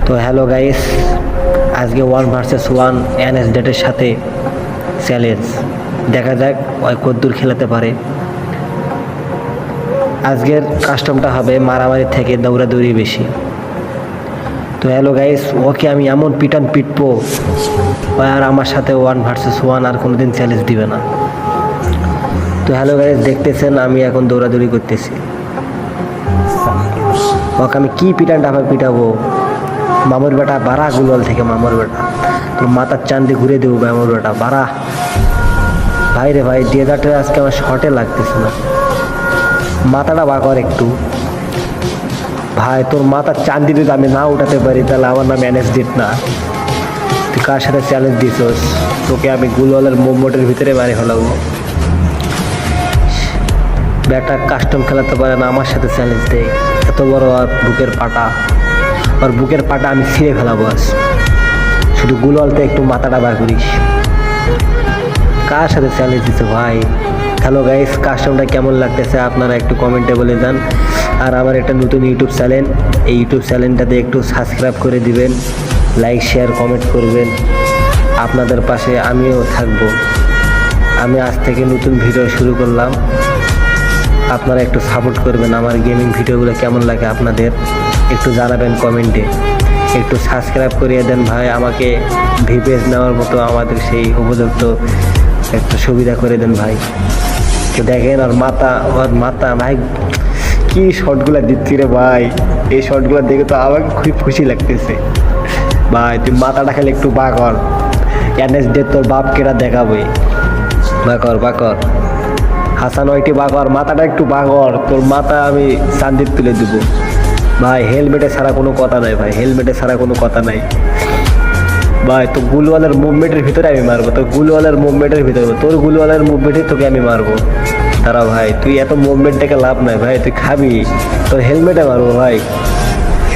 তো hello guys, আজকে 1 versus 1 NS ডেটের সাথে চ্যালেঞ্জ। দেখা যাক ওই কদ্দূর খেলাতে পারে। আজকের কাস্টমটা হবে মারামারি থেকে দৌড়াদৌড়ি বেশি। তো হ্যালো গাইস, ওকে আমি এমন পিটান পিটবো ও আর আমার সাথে 1 ভার্সেস 1 আর কোনোদিন চ্যালেঞ্জ দিবে না। তো হ্যালো গাইস, দেখতেছেন আমি এখন দৌড়াদৌড়ি করতেছি। ওকে আমি কি পিটানটা আবার পিটাবো, মামুর বেটা বাড়া গুলল থেকে মামুর বেটা তোর মাথার চান্দি ঘুরে দেবো মামুর বেটা বাড়া। ভাই রে ভাই, ডেজার্টে আজকে আমার শর্টে লাগতেছে না, মাথাটা বাকর একটু। ভাই তোর মাথার চান্দি যদি আমি না উঠাতে পারি তাহলে আমার নাম এনএস ডেট না। তুই কার সাথে চ্যালেঞ্জ দিছস? তোকে আমি গুলওয়ালের মোমেন্টের ভিতরে বাড়ি ফেলাবো। ব্যাটা কাস্টম খেলাতে পারে না, আমার সাথে চ্যালেঞ্জ দেয়। এত বড় আর বুকের পাটা, আর বুকের পাটা আমি ছিঁড়ে ফেলাবো আজ। শুধু গুলওয়ালতে একটু মাথাটা বার করিস। কার সাথে চ্যালেঞ্জ দিচ্ছে ভাই? হ্যালো গাইস, কাস্টমটা কেমন লাগতেছে আপনারা একটু কমেন্টে বলে দেন। আর আমার একটা নতুন ইউটিউব চ্যানেল, এই ইউটিউব চ্যানেলটাতে একটু সাবস্ক্রাইব করে দিবেন, লাইক শেয়ার কমেন্ট করবেন। আপনাদের পাশে আমিও থাকবো। আমি আজ থেকে নতুন ভিডিও শুরু করলাম, আপনারা একটু সাপোর্ট করবেন। আমার গেমিং ভিডিওগুলো কেমন লাগে আপনাদের একটু জানাবেন কমেন্টে। একটু সাবস্ক্রাইব করিয়ে দেন ভাই, আমাকে ভিপিএস নেওয়ার মতো আমাদের সেই উপযুক্ত একটা সুবিধা করে দেন ভাই। তো দেখেন ওর মাথা ভাই কি শর্টগুলো দিচ্ছি রে ভাই, এই শর্টগুলো দেখে তো আমাকে খুব খুশি লাগতেছে ভাই। তুই মাথাটা খেলে একটু বাকর, এনএস ডে তোর বাপ কেটা দেখাবে। বাকর হাসান ওইটি বাকর, মাথাটা একটু বাকর, তোর মাথা আমি চান্দির তুলে দেবো ভাই। হেলমেটে ছাড়া কোনো কথা নাই ভাই, হেলমেটে ছাড়া কোনো কথা নাই ভাই। তো গুলওয়ালের মুভমেন্টের ভিতরে আমি মারবো, তোর গুলওয়ালের মুভমেন্টের ভিতরে, তোর গুলওয়ালের মুভমেন্টে তোকে আমি মারবো। তারা ভাই তুই এত মুভমেন্ট থেকে লাভ নাই ভাই, তুই খাবি তোর হেলমেটে মারবো ভাই।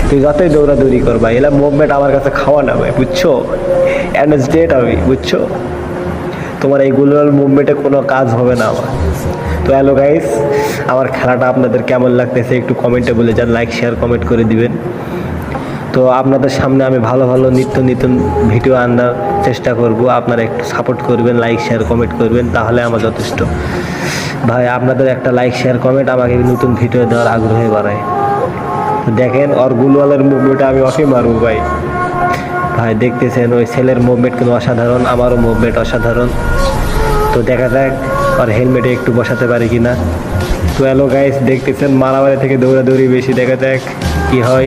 তুই যতই দৌড়াদৌড়ি কর ভাই, এলা মুভমেন্ট আমার কাছে খাওয়া না ভাই, বুঝছো? এনএস ডেট আমি, বুঝছো? তোমার এই গুলওয়াল মুভমেন্টে কোনো কাজ হবে না আমার। তো হ্যালো গাইস, আমার খেলাটা আপনাদের কেমন লাগতেছে একটু কমেন্টে বলে যান, লাইক শেয়ার কমেন্ট করে দিবেন। তো আপনাদের সামনে আমি ভালো ভালো নিত্য নতুন ভিডিও আনার চেষ্টা করব, আপনারা একটু সাপোর্ট করবেন, লাইক শেয়ার কমেন্ট করবেন, তাহলে আমার যথেষ্ট ভাই। আপনাদের একটা লাইক শেয়ার কমেন্ট আমাকে নতুন ভিডিও দেওয়ার আগ্রহে বাড়ায়। তো দেখেন ওর গুলওয়ালের মুভমেন্টে আমি ওকে মারবো ভাই। ভাই দেখতেছেন ওই ছেলের মুভমেন্ট কিন্তু অসাধারণ, আমারও মুভমেন্ট অসাধারণ। তো দেখা যাক আর হেলমেটে একটু বসাতে পারি কিনা। তো হ্যালো গাইস, দেখতেছেন মারামারি থেকে দৌড়াদৌড়ি বেশি, দেখা যাক কি হয়।